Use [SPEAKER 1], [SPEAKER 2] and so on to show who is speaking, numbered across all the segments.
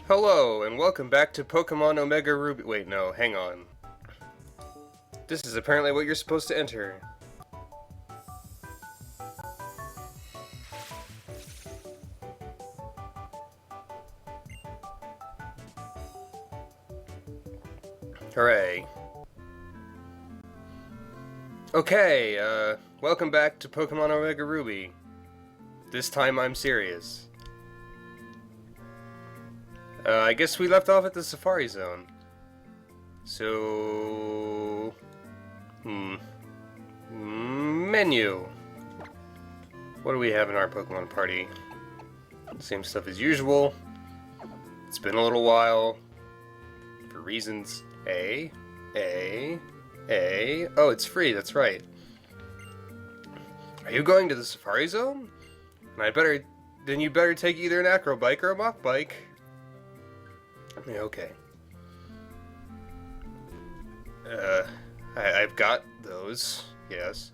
[SPEAKER 1] Hello, and welcome back to Pokémon Omega Ruby. Wait, no, hang on. This is apparently what you're supposed to enter. Hooray. Okay, welcome back to Pokémon Omega Ruby. This time I'm serious. I guess we left off at the Safari Zone. So... Menu. What do we have in our Pokemon party? Same stuff as usual. It's been a little while. For reasons A. Oh, it's free, that's right. Are you going to the Safari Zone? Then you better take either an acro bike or a mock bike. Yeah, okay. I've got those, yes.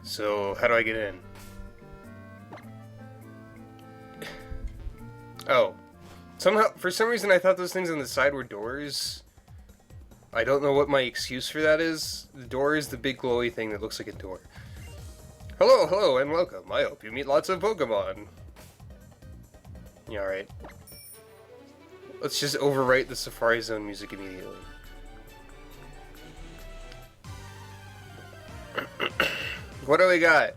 [SPEAKER 1] So, how do I get in? Oh. Somehow, for some reason I thought those things on the side were doors. I don't know what my excuse for that is. The door is the big glowy thing that looks like a door. Hello, and welcome. I hope you meet lots of Pokemon. Yeah, alright. Let's just overwrite the Safari Zone music immediately. What do we got?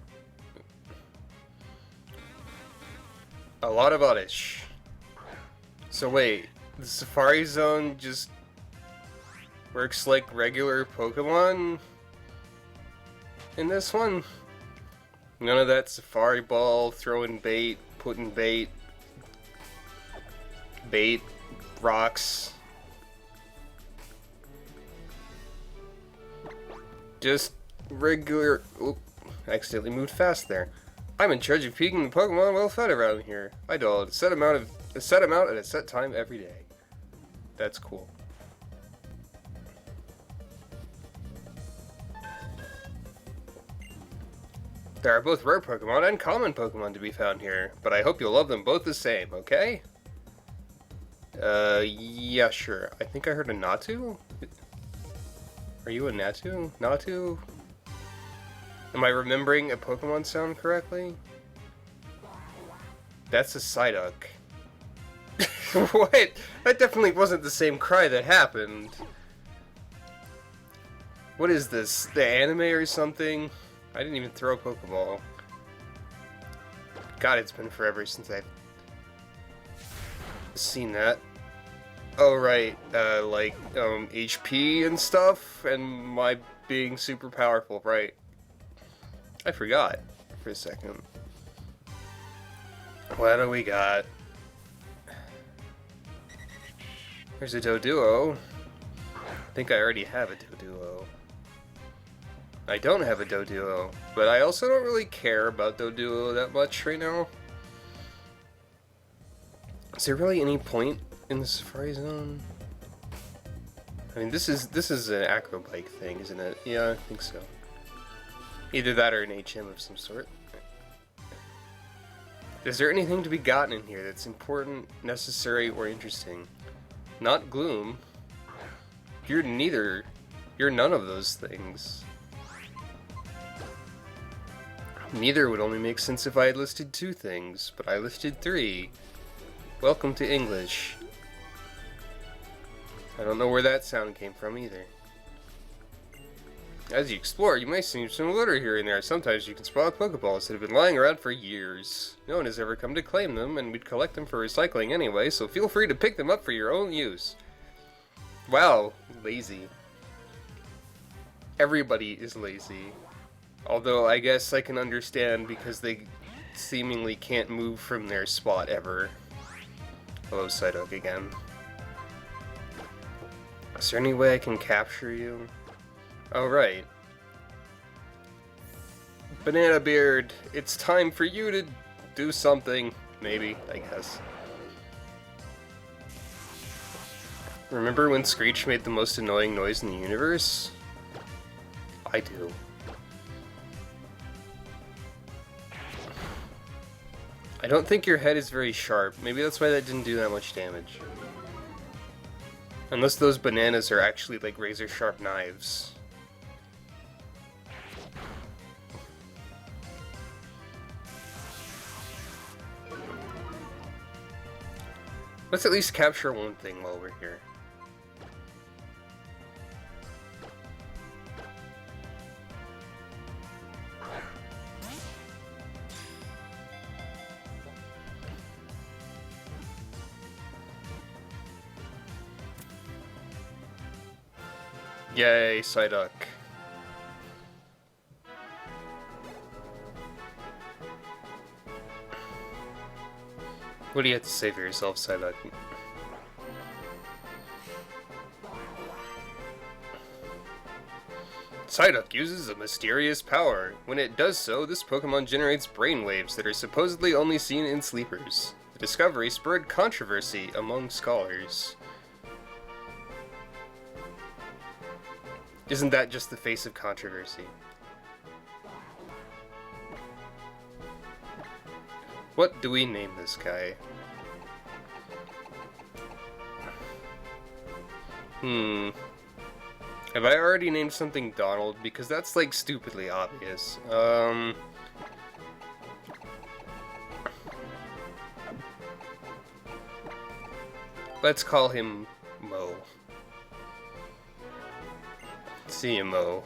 [SPEAKER 1] A lot of Oddish. So wait, the Safari Zone just works like regular Pokemon in this one? None of that Safari Ball, throwing bait, putting bait, rocks. Just regular... Oop, I accidentally moved fast there. I'm in charge of keeping the Pokemon well fed around here. I do a set amount at a set time every day. That's cool. There are both rare Pokemon and common Pokemon to be found here, but I hope you'll love them both the same, okay? Yeah, sure. I think I heard a Natu? Are you a Natu? Natu? Am I remembering a Pokemon sound correctly? That's a Psyduck. What? That definitely wasn't the same cry that happened. What is this? The anime or something? I didn't even throw a Pokeball. God, it's been forever since I've seen that. Oh, right. HP and stuff, and my being super powerful, right. I forgot for a second. What do we got? There's a Doduo. I think I already have a Doduo. I don't have a Doduo, but I also don't really care about Doduo that much right now. Is there really any point in the Safari Zone? I mean, this is an acro bike thing, isn't it? Yeah, I think so. Either that or an HM of some sort. Is there anything to be gotten in here that's important, necessary, or interesting? Not Gloom. You're neither. You're none of those things. Neither would only make sense if I had listed 2 things, but I listed 3. Welcome to English. I don't know where that sound came from either. As you explore, you may see some litter here and there. Sometimes you can spot Pokeballs that have been lying around for years. No one has ever come to claim them, and we'd collect them for recycling anyway, so feel free to pick them up for your own use. Wow, lazy. Everybody is lazy. Although I guess I can understand because they seemingly can't move from their spot ever. Hello, Psyduck again. Is there any way I can capture you? Oh, right. Banana Beard, it's time for you to do something, maybe, I guess. Remember when Screech made the most annoying noise in the universe? I do. I don't think your head is very sharp. Maybe that's why that didn't do that much damage. Unless those bananas are actually like razor sharp knives. Let's at least capture one thing while we're here. Yay, Psyduck. What do you have to say for yourself, Psyduck? Psyduck uses a mysterious power. When it does so, this Pokemon generates brainwaves that are supposedly only seen in sleepers. The discovery spurred controversy among scholars. Isn't that just the face of controversy? What do we name this guy? Have I already named something Donald? Because that's like stupidly obvious. Let's call him Mo. See you, Mo.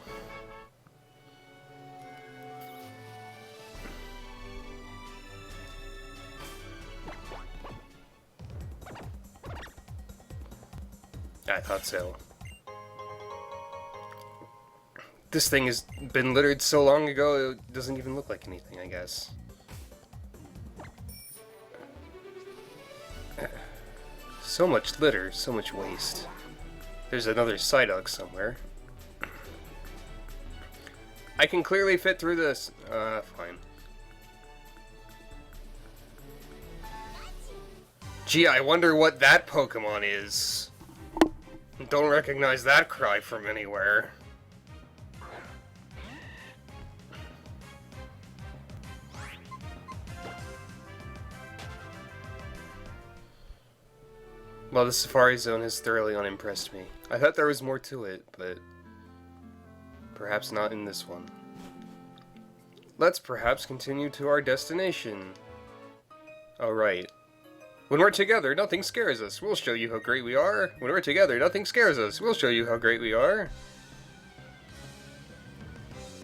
[SPEAKER 1] I thought so. This thing has been littered so long ago, it doesn't even look like anything, I guess. So much litter, so much waste. There's another Psyduck somewhere. I can clearly fit through this. Fine. Gee, I wonder what that Pokemon is. Don't recognize that cry from anywhere. Well, the Safari Zone has thoroughly unimpressed me. I thought there was more to it, but perhaps not in this one. Let's perhaps continue to our destination. Alright. When we're together, nothing scares us. We'll show you how great we are. When we're together, nothing scares us. We'll show you how great we are.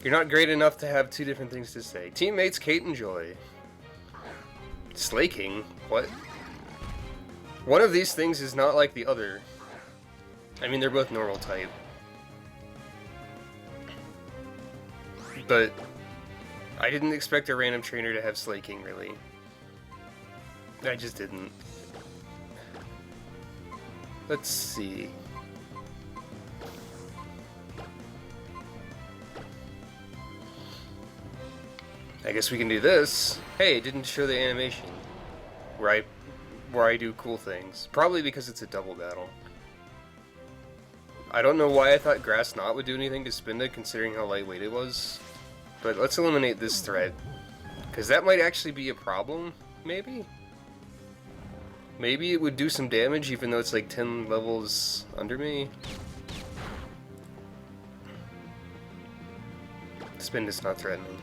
[SPEAKER 1] You're not great enough to have two different things to say. Teammates Kate and Joy. Slaking? What? One of these things is not like the other. I mean, they're both normal type. But I didn't expect a random trainer to have Slaking, really. I just didn't. Let's see. I guess we can do this. Hey, it didn't show the animation. Where I do cool things. Probably because it's a double battle. I don't know why I thought Grass Knot would do anything to Spinda, considering how lightweight it was. But let's eliminate this threat. Because that might actually be a problem, maybe? Maybe it would do some damage even though it's like 10 levels under me. Spinda's not threatening.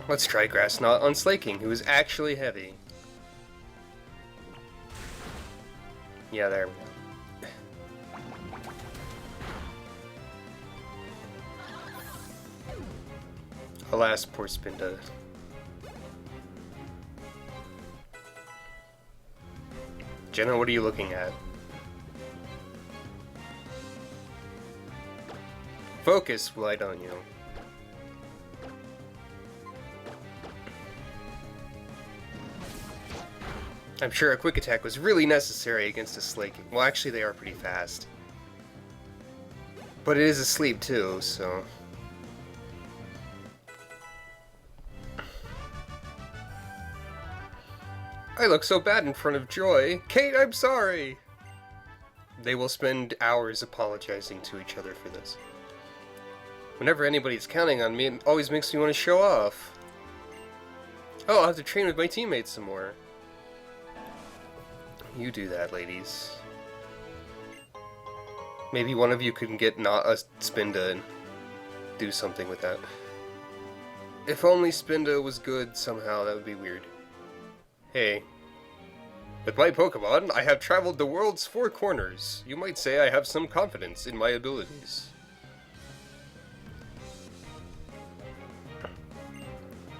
[SPEAKER 1] Let's try Grass Knot on Slaking, who is actually heavy. Yeah, there we go. Alas, poor Spinda. Jenna, what are you looking at? Focus, why don't you? I'm sure a quick attack was really necessary against a Slaking. Well, actually, they are pretty fast. But it is asleep, too, so... I look so bad in front of Joy. Kate, I'm sorry! They will spend hours apologizing to each other for this. Whenever anybody's counting on me, it always makes me want to show off. Oh, I'll have to train with my teammates some more. You do that, ladies. Maybe one of you can get not a Spinda and do something with that. If only Spinda was good somehow, that would be weird. Hey. With my Pokemon, I have traveled the world's 4 corners. You might say I have some confidence in my abilities.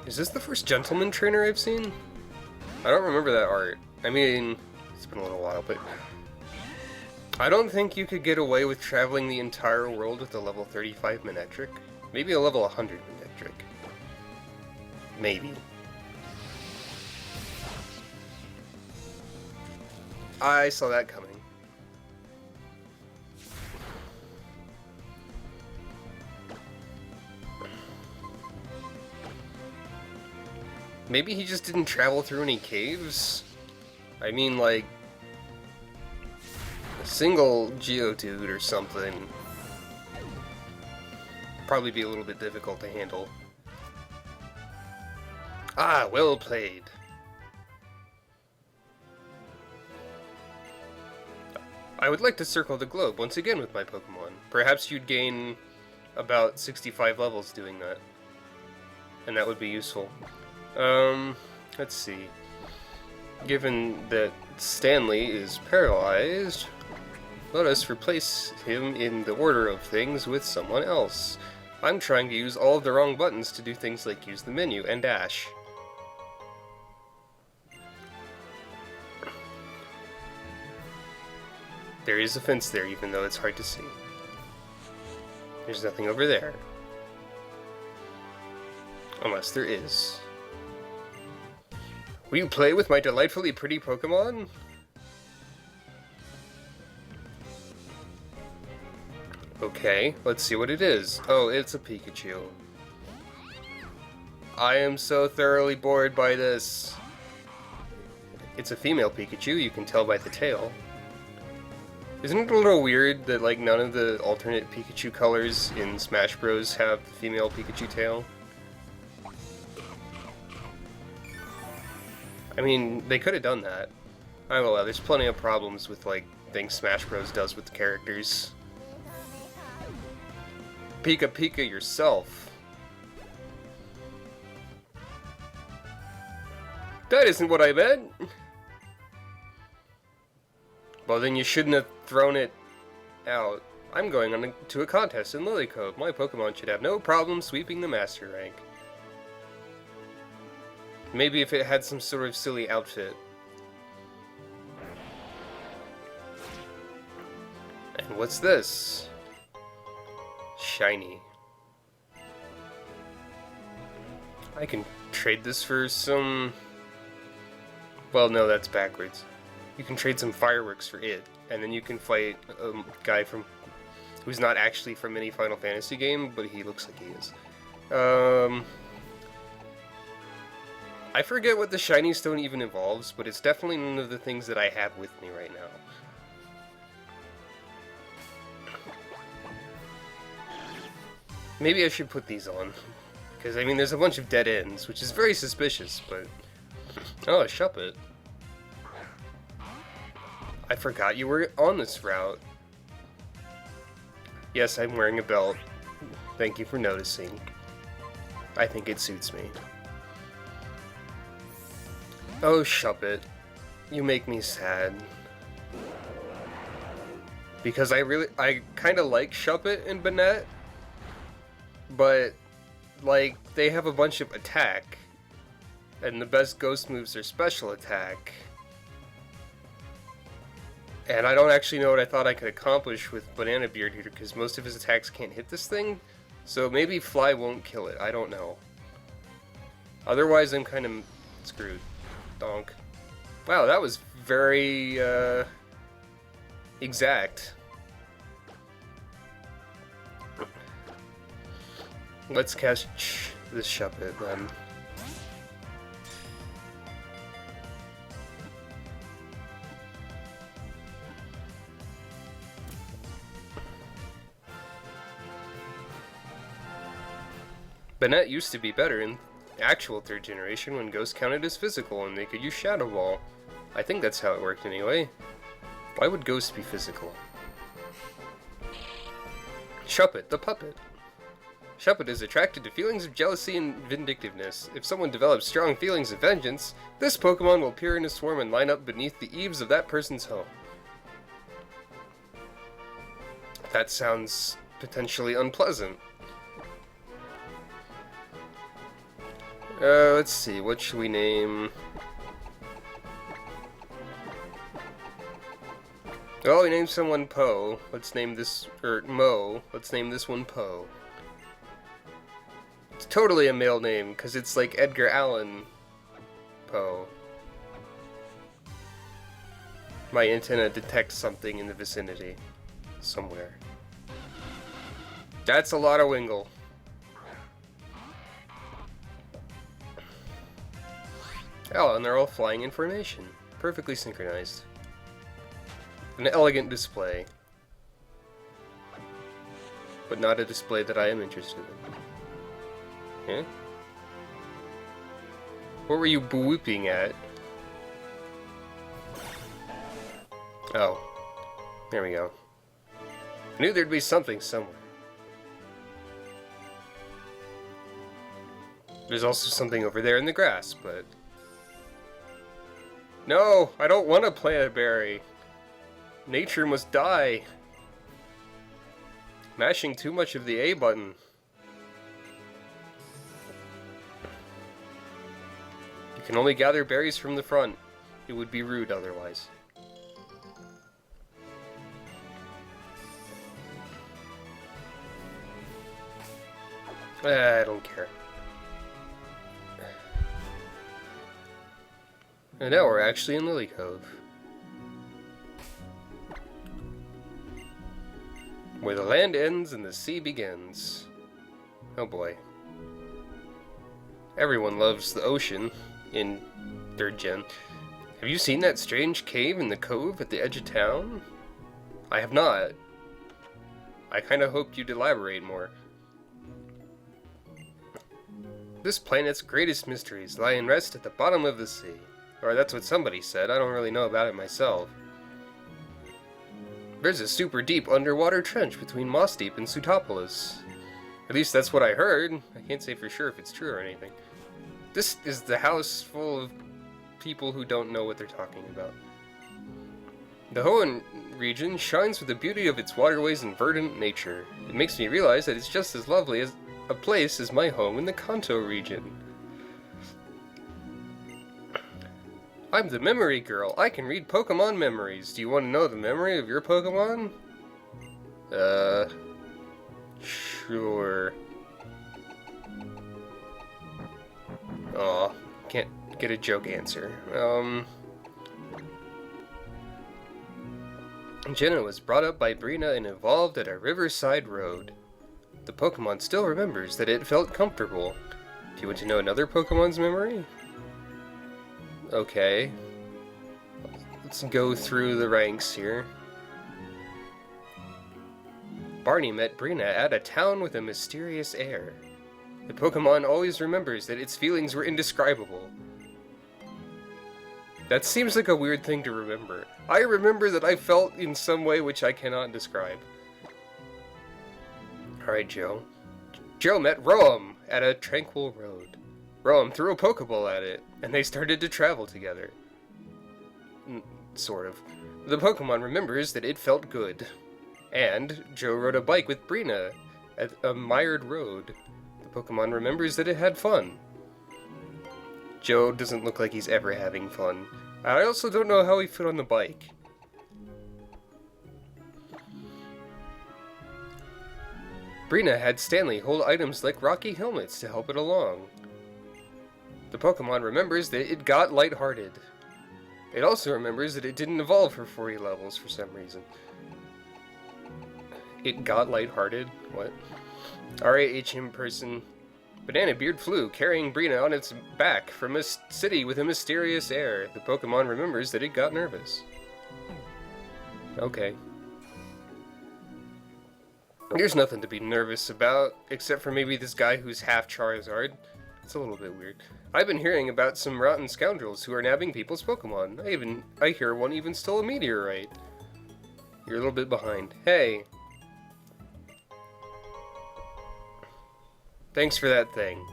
[SPEAKER 1] Is this the first gentleman trainer I've seen? I don't remember that art. I mean, it's been a little while, but... I don't think you could get away with traveling the entire world with a level 35 Manectric. Maybe a level 100 Manectric. Maybe. I saw that coming. Maybe he just didn't travel through any caves? I mean, like, a single Geodude or something. Probably be a little bit difficult to handle. Ah, well played. I would like to circle the globe once again with my Pokemon. Perhaps you'd gain about 65 levels doing that. And that would be useful. Let's see. Given that Stanley is paralyzed, let us replace him in the order of things with someone else. I'm trying to use all of the wrong buttons to do things like use the menu and dash. There is a fence there, even though it's hard to see. There's nothing over there. Unless there is. Will you play with my delightfully pretty Pokemon? Okay, let's see what it is. Oh, it's a Pikachu. I am so thoroughly bored by this. It's a female Pikachu, you can tell by the tail. Isn't it a little weird that, like, none of the alternate Pikachu colors in Smash Bros. Have the female Pikachu tail? I mean, they could have done that. I don't know, there's plenty of problems with, like, things Smash Bros. Does with the characters. Pika Pika yourself. That isn't what I meant! Well, then you shouldn't have thrown it out. I'm going on to a contest in Lilycove. My Pokemon should have no problem sweeping the Master Rank. Maybe if it had some sort of silly outfit. And what's this? Shiny. I can trade this for some... Well, no, that's backwards. You can trade some fireworks for it, and then you can fight a guy from who's not actually from any Final Fantasy game, but he looks like he is. I forget what the Shiny Stone even involves, but it's definitely none of the things that I have with me right now. Maybe I should put these on, because I mean there's a bunch of dead ends, which is very suspicious, but... Oh, a Shuppet. I forgot you were on this route. Yes, I'm wearing a belt. Thank you for noticing. I think it suits me. Oh, Shuppet. You make me sad. Because I kinda like Shuppet and Banette, but, like, they have a bunch of attack, and the best ghost moves are special attack. And I don't actually know what I thought I could accomplish with Banana Beard here, because most of his attacks can't hit this thing, so maybe Fly won't kill it, I don't know. Otherwise, I'm kind of screwed. Donk. Wow, that was very, exact. Let's catch this Shuppet, then. Banette used to be better in actual 3rd generation when Ghost counted as physical and they could use Shadow Ball. I think that's how it worked anyway. Why would Ghost be physical? Shuppet, the puppet. Shuppet is attracted to feelings of jealousy and vindictiveness. If someone develops strong feelings of vengeance, this Pokemon will appear in a swarm and line up beneath the eaves of that person's home. That sounds potentially unpleasant. Let's see, what should we name? Well, we named someone Poe. Let's name this, or Mo. Let's name this one Poe. It's totally a male name, because it's like Edgar Allan Poe. My antenna detects something in the vicinity. Somewhere. That's a lot of Wingull. Oh, and they're all flying in formation. Perfectly synchronized. An elegant display. But not a display that I am interested in. Huh? What were you whooping at? Oh. There we go. I knew there'd be something somewhere. There's also something over there in the grass, but... No! I don't want to plant a berry! Nature must die! Mashing too much of the A button. You can only gather berries from the front. It would be rude otherwise. I don't care. And now we're actually in Lilycove, where the land ends and the sea begins. Oh boy. Everyone loves the ocean in 3rd gen. Have you seen that strange cave in the cove at the edge of town? I have not. I kinda hoped you'd elaborate more. This planet's greatest mysteries lie in rest at the bottom of the sea. Or that's what somebody said, I don't really know about it myself. There's a super deep underwater trench between Moss Deep and Sutopolis. At least that's what I heard. I can't say for sure if it's true or anything. This is the house full of people who don't know what they're talking about. The Hoenn region shines with the beauty of its waterways and verdant nature. It makes me realize that it's just as lovely as a place as my home in the Kanto region. I'm the memory girl. I can read Pokemon memories. Do you want to know the memory of your Pokemon? Sure. Aw, can't get a joke answer. Jenna was brought up by Brina and evolved at a riverside road. The Pokemon still remembers that it felt comfortable. Do you want to know another Pokemon's memory? Okay. Let's go through the ranks here. Barney met Brina at a town with a mysterious air. The Pokemon always remembers that its feelings were indescribable. That seems like a weird thing to remember. I remember that I felt in some way which I cannot describe. Alright, Joe. Joe met Roam at a tranquil road. Roam threw a Pokeball at it, and they started to travel together. Sort of. The Pokemon remembers that it felt good. And Joe rode a bike with Brina at a mired road. The Pokemon remembers that it had fun. Joe doesn't look like he's ever having fun. I also don't know how he fit on the bike. Brina had Stanley hold items like rocky helmets to help it along. The Pokemon remembers that it got lighthearted. It also remembers that it didn't evolve for 40 levels for some reason. It got lighthearted? What? Alright, HM person. Banana Beard flew, carrying Brina on its back from a city with a mysterious air. The Pokemon remembers that it got nervous. Okay. There's nothing to be nervous about, except for maybe this guy who's half Charizard. It's a little bit weird. I've been hearing about some rotten scoundrels who are nabbing people's Pokemon. I hear one even stole a meteorite. You're a little bit behind. Hey. Thanks for that thing.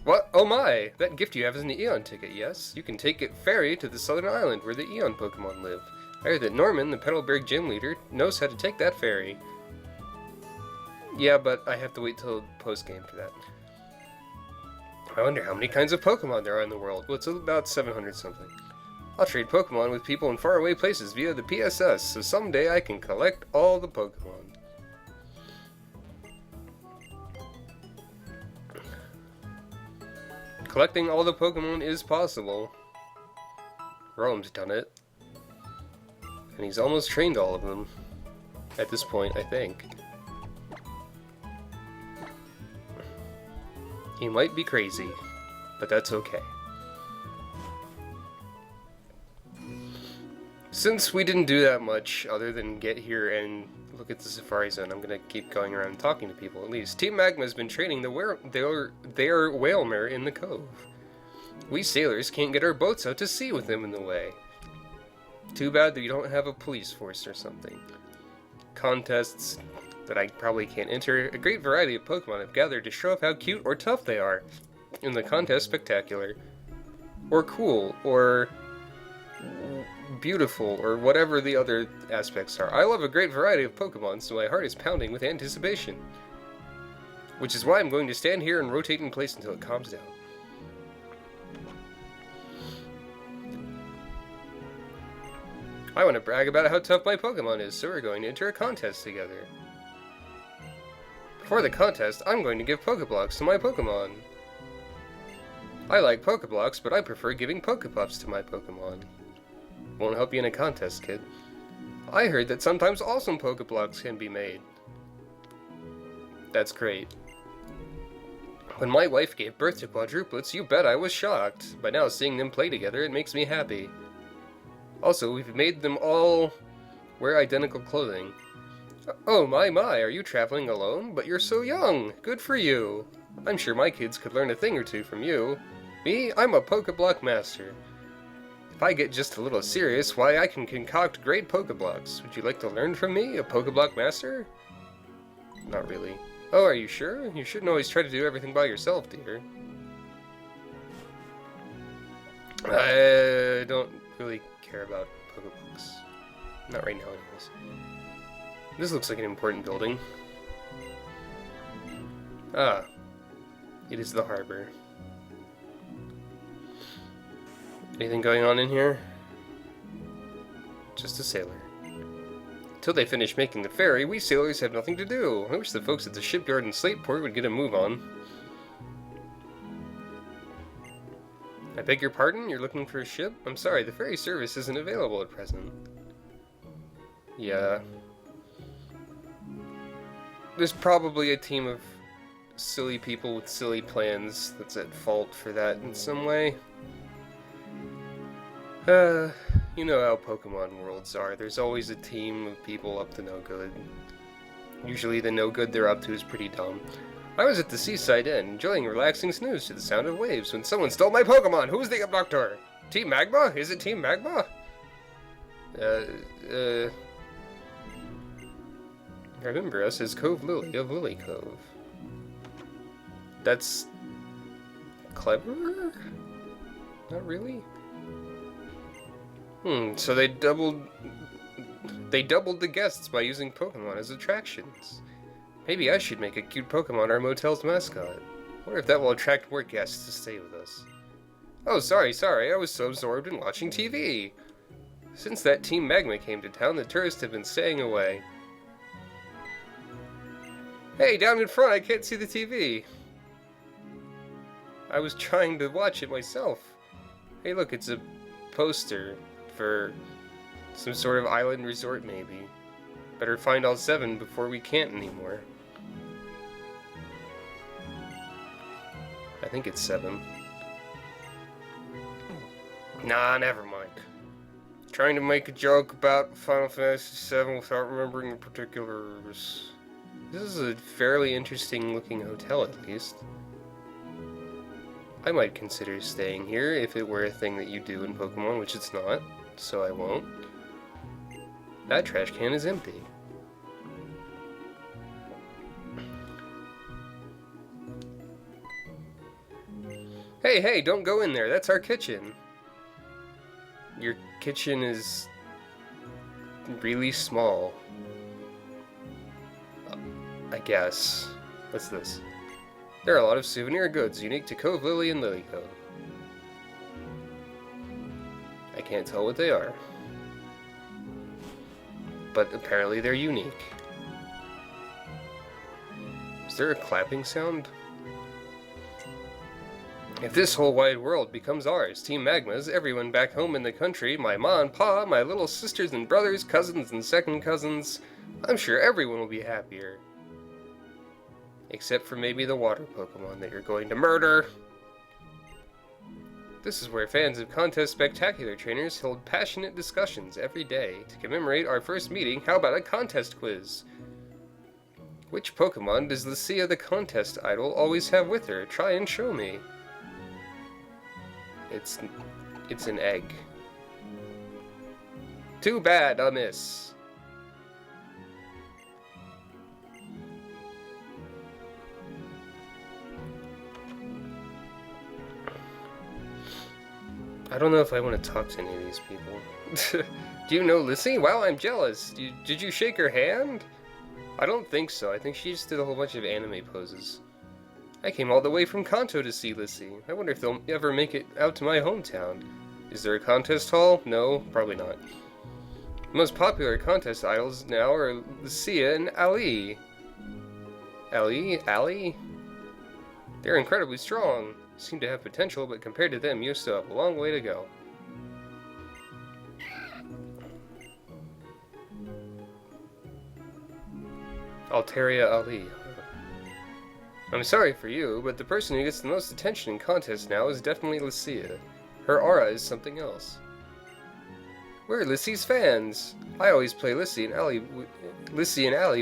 [SPEAKER 1] What? Oh my! That gift you have is an Eon ticket, yes? You can take it ferry to the southern island where the Eon Pokemon live. I heard that Norman, the Petalburg gym leader, knows how to take that ferry. Yeah, but I have to wait till post-game for that. I wonder how many kinds of Pokemon there are in the world. Well, it's about 700 something. I'll trade Pokemon with people in faraway places via the PSS, so someday I can collect all the Pokemon. Collecting all the Pokemon is possible. Rome's done it. And he's almost trained all of them. At this point, I think. He might be crazy, but that's okay. Since we didn't do that much other than get here and look at the Safari Zone, I'm gonna keep going around and talking to people at least. Team Magma's been training their whalemare in the cove. We sailors can't get our boats out to sea with them in the way. Too bad that you don't have a police force or something. Contests that I probably can't enter. A great variety of Pokemon have gathered to show off how cute or tough they are. In the contest, spectacular. Or cool, or beautiful, or whatever the other aspects are. I love a great variety of Pokemon, so my heart is pounding with anticipation. Which is why I'm going to stand here and rotate in place until it calms down. I want to brag about how tough my Pokemon is, so we're going to enter a contest together. For the contest, I'm going to give Pokeblocks to my Pokemon. I like Pokeblocks, but I prefer giving Pokepups to my Pokemon. Won't help you in a contest, kid. I heard that sometimes awesome Pokeblocks can be made. That's great. When my wife gave birth to quadruplets, you bet I was shocked. By now, seeing them play together, it makes me happy. Also, we've made them all wear identical clothing. Oh my, are you traveling alone? But you're so young! Good for you! I'm sure my kids could learn a thing or two from you. Me? I'm a Pokeblock master. If I get just a little serious, why, I can concoct great Pokeblocks. Would you like to learn from me, a Pokeblock master? Not really. Oh, are you sure? You shouldn't always try to do everything by yourself, dear. I don't really care about Pokeblocks. Not right now, anyways. This looks like an important building. Ah. It is the harbor. Anything going on in here? Just a sailor. Until they finish making the ferry, we sailors have nothing to do. I wish the folks at the shipyard in Slateport would get a move on. I beg your pardon? You're looking for a ship? I'm sorry, the ferry service isn't available at present. Yeah. There's probably a team of silly people with silly plans that's at fault for that in some way. You know how Pokemon worlds are. There's always a team of people up to no good. Usually the no good they're up to is pretty dumb. I was at the seaside inn, enjoying a relaxing snooze to the sound of waves when someone stole my Pokemon! Who's the abductor? Team Magma? Is it Team Magma? Remember us as Cove Lily of Lilycove. That's clever? Not really? So they doubled the guests by using Pokemon as attractions. Maybe I should make a cute Pokemon our motel's mascot. Wonder if that will attract more guests to stay with us. Oh, sorry, I was so absorbed in watching TV. Since that Team Magma came to town, the tourists have been staying away. Hey, down in front, I can't see the TV. I was trying to watch it myself. Hey, look, it's a poster for some sort of island resort, maybe. Better find all 7 before we can't anymore. I think it's 7. Nah, never mind. Trying to make a joke about Final Fantasy VII without remembering the particulars. This is a fairly interesting looking hotel, at least. I might consider staying here if it were a thing that you do in Pokemon, which it's not, so I won't. That trash can is empty. Hey, hey, don't go in there. That's our kitchen. Your kitchen is really small. I guess. What's this? There are a lot of souvenir goods unique to Cove Lily and Lilycove. I can't tell what they are. But apparently they're unique. Is there a clapping sound? If this whole wide world becomes ours, Team Magmas, everyone back home in the country, my ma and pa, my little sisters and brothers, cousins and second cousins, I'm sure everyone will be happier. Except for maybe the water Pokemon that you're going to murder. This is where fans of Contest Spectacular trainers hold passionate discussions every day. To commemorate our first meeting, how about a contest quiz? Which Pokemon does Lucia the contest idol always have with her? Try and show me. It's an egg. Too bad, a miss. I don't know if I want to talk to any of these people. Do you know Lissy? Wow, I'm jealous. Did you shake her hand? I don't think so. I think she just did a whole bunch of anime poses. I came all the way from Kanto to see Lissy. I wonder if they'll ever make it out to my hometown. Is there a contest hall? No, probably not. The most popular contest idols now are Lucia and Ali. Ali? They're incredibly strong. Seem to have potential, but compared to them, you still have a long way to go. Altaria Ali. I'm sorry for you, but the person who gets the most attention in contests now is definitely Lucia. Her aura is something else. We're Lissy's fans. I always play Lissy and Ali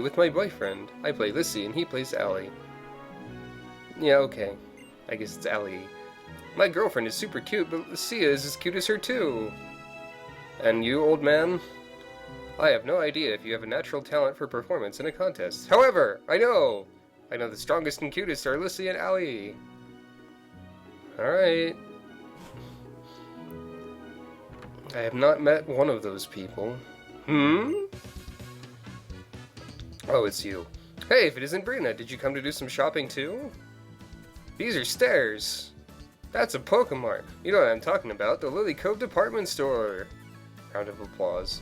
[SPEAKER 1] with my boyfriend. I play Lissy and he plays Ali. Yeah, okay. I guess it's Ali. My girlfriend is super cute, but Lucia is as cute as her too. And you, old man? I have no idea if you have a natural talent for performance in a contest. However, I know the strongest and cutest are Lissy and Ali. Alright. I have not met one of those people. Oh, it's you. Hey, if it isn't Brina, did you come to do some shopping too? These are stairs. That's a Pokemon. You know what I'm talking about, the Lilycove department store. Round of applause.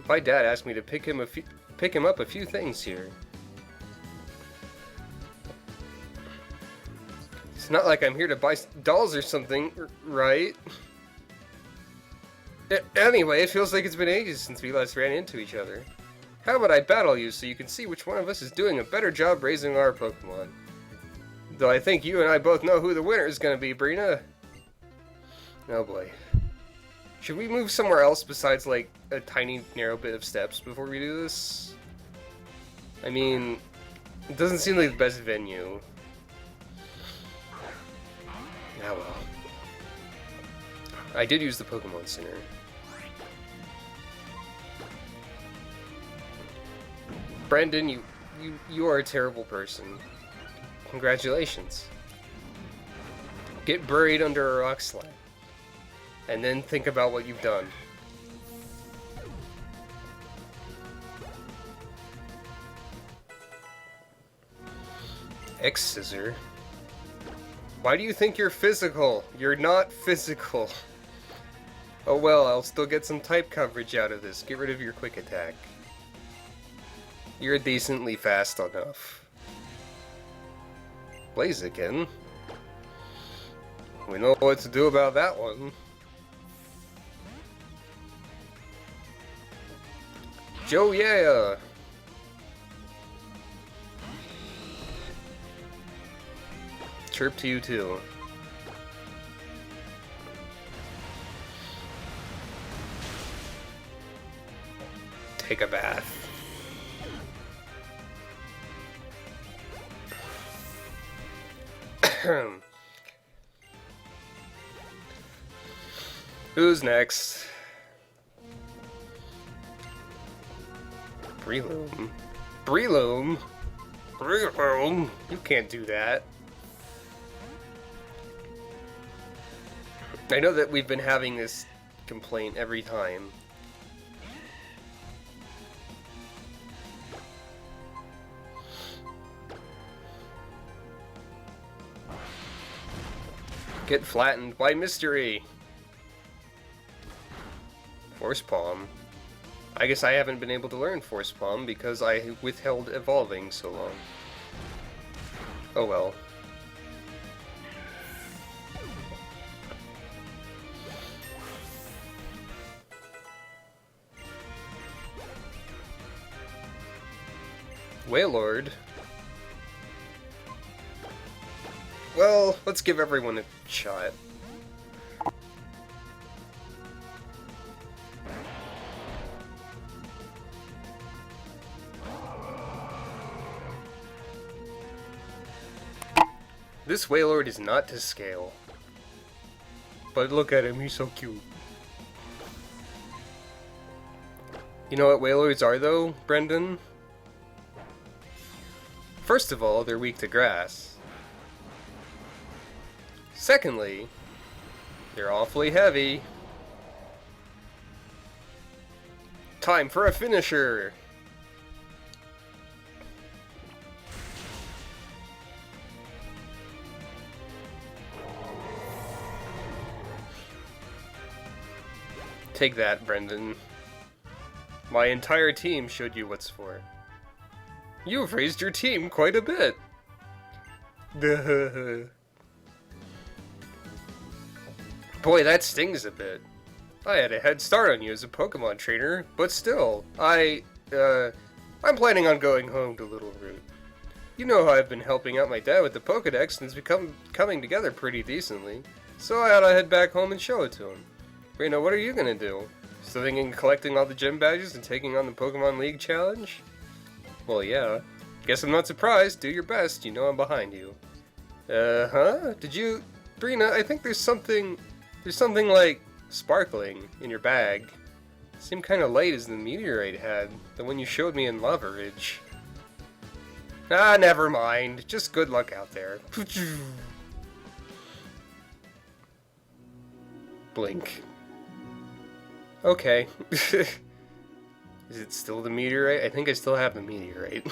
[SPEAKER 1] My dad asked me to pick him up a few things here. It's not like I'm here to buy dolls or something, right? Anyway, it feels like it's been ages since we last ran into each other. How about I battle you so you can see which one of us is doing a better job raising our Pokemon? Though I think you and I both know who the winner is going to be, Brina. Oh boy. Should we move somewhere else besides, like, a tiny, narrow bit of steps before we do this? I mean, it doesn't seem like the best venue. Ah well. I did use the Pokemon Center. Brendan, you are a terrible person. Congratulations. Get buried under a rock slide. And then think about what you've done. X-Scissor. Why do you think you're physical? You're not physical. Oh well, I'll still get some type coverage out of this. Get rid of your quick attack. You're decently fast enough. Blaziken. We know what to do about that one. Joe, yeah! Chirp to you too. Take a bath. Who's next? Breloom. Breloom? Breloom? You can't do that. I know that we've been having this complaint every time. Get flattened by mystery. Force Palm. I guess I haven't been able to learn Force Palm because I withheld evolving so long. Oh well. Wailord. Well, let's give everyone a shot. This Wailord is not to scale. But look at him, he's so cute. You know what Wailords are though, Brendan? First of all, they're weak to grass. Secondly, they're awfully heavy. Time for a finisher! Take that, Brendan. My entire team showed you what's for. You've raised your team quite a bit. Boy, that stings a bit. I had a head start on you as a Pokemon trainer, but still, I'm planning on going home to Little Root. You know how I've been helping out my dad with the Pokedex and it's coming together pretty decently, so I ought to head back home and show it to him. Reno, what are you gonna do? Still thinking of collecting all the gym badges and taking on the Pokemon League challenge? Well, yeah. Guess I'm not surprised. Do your best. You know I'm behind you. Did you... Brina, I think there's something like sparkling in your bag. Seemed kind of light as the meteorite had, the one you showed me in Lava Ridge. Ah, never mind. Just good luck out there. Blink. Okay. Is it still the meteorite? I think I still have the meteorite.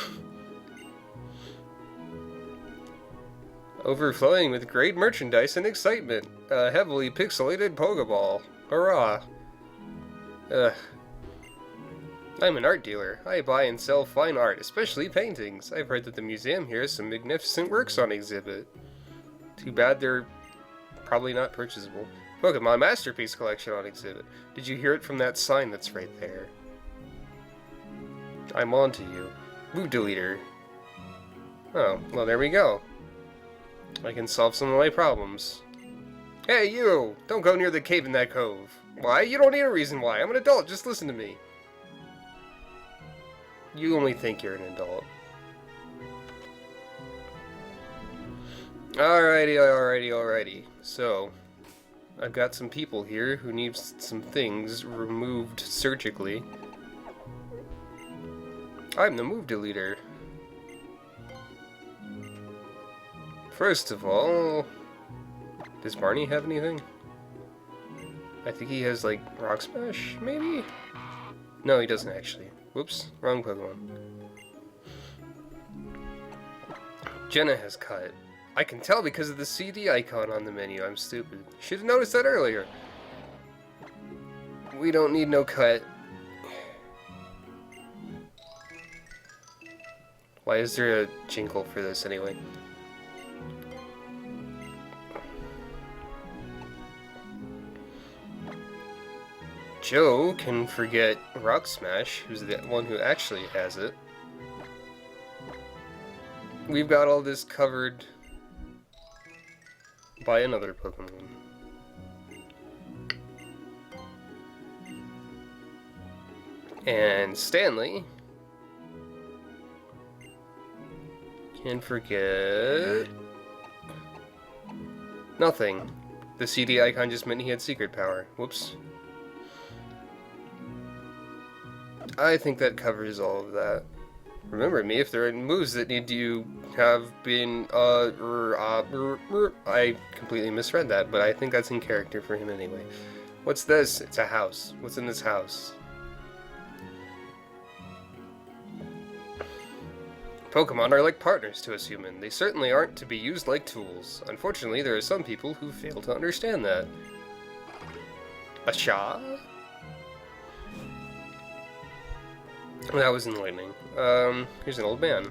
[SPEAKER 1] Overflowing with great merchandise and excitement. A heavily pixelated Pokeball. Hurrah. Ugh. I'm an art dealer. I buy and sell fine art, especially paintings. I've heard that the museum here has some magnificent works on exhibit. Too bad they're probably not purchasable. Pokemon Masterpiece Collection on exhibit. Did you hear it from that sign that's right there? I'm on to you. Move deleter. Oh, well there we go. I can solve some of my problems. Hey you! Don't go near the cave in that cove. Why? You don't need a reason why. I'm an adult, just listen to me. You only think you're an adult. Alrighty. So, I've got some people here who need some things removed surgically. I'm the move deleter. First of all, does Barney have anything? I think he has, like, Rock Smash, maybe? No, he doesn't actually. Whoops, wrong Pokemon. Jenna has cut. I can tell because of the CD icon on the menu. I'm stupid. Should have noticed that earlier. We don't need no cut. Why is there a jingle for this anyway? Joe can forget Rock Smash, who's the one who actually has it. We've got all this covered by another Pokemon. And Stanley can forget Nothing. The CD icon just meant he had secret power. Whoops. I think that covers all of that. Remember me if there are moves that need to have been, I completely misread that, but I think that's in character for him anyway. What's this? It's a house. What's in this house? Pokemon are like partners to us human. They certainly aren't to be used like tools. Unfortunately, there are some people who fail to understand that. Asha? That was enlightening. Here's an old man.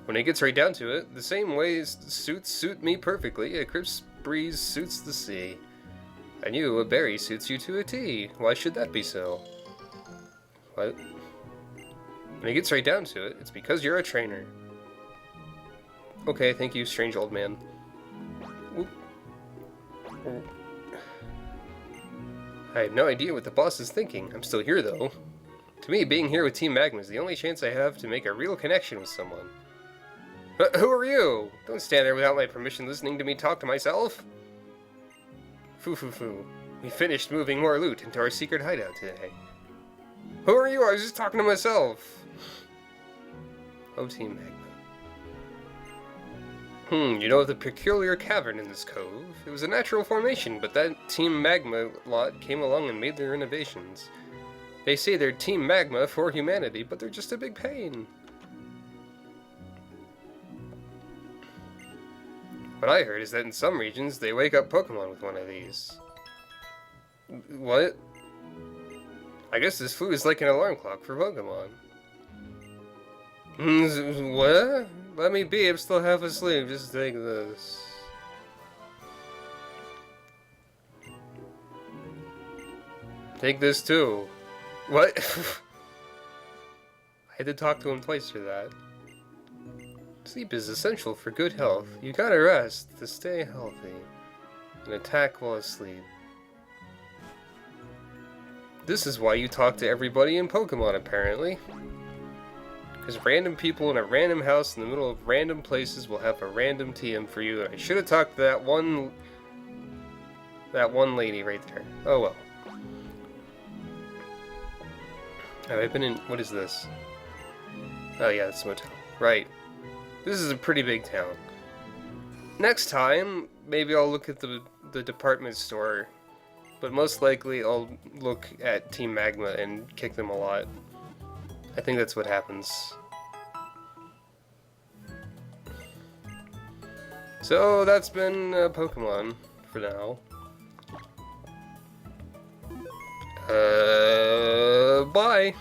[SPEAKER 1] When it gets right down to it, the same way suits suit me perfectly, a crisp breeze suits the sea. And you, a berry suits you to a T. Why should that be so? What? When it gets right down to it, it's because you're a trainer. Okay, thank you, strange old man. Oop. I have no idea what the boss is thinking. I'm still here, though. To me, being here with Team Magma is the only chance I have to make a real connection with someone. Who are you? Don't stand there without my permission listening to me talk to myself. Foo. We finished moving more loot into our secret hideout today. Who are you? I was just talking to myself. Oh, Team Magma. You know of the peculiar cavern in this cove? It was a natural formation, but that Team Magma lot came along and made their innovations. They say they're Team Magma for humanity, but they're just a big pain. What I heard is that in some regions, they wake up Pokemon with one of these. What? I guess this food is like an alarm clock for Pokemon. What? Let me be, I'm still half asleep. Just take this. Take this too. What? I had to talk to him twice for that. Sleep is essential for good health. You gotta rest to stay healthy. And attack while asleep. This is why you talk to everybody in Pokemon, apparently. Because random people in a random house in the middle of random places will have a random TM for you. And I should have talked to that one lady right there. Oh well. Have I been in... What is this? Oh yeah, it's a motel. Right. This is a pretty big town. Next time, maybe I'll look at the department store. But most likely, I'll look at Team Magma and kick them a lot. I think that's what happens. So, that's been Pokemon for now. Bye!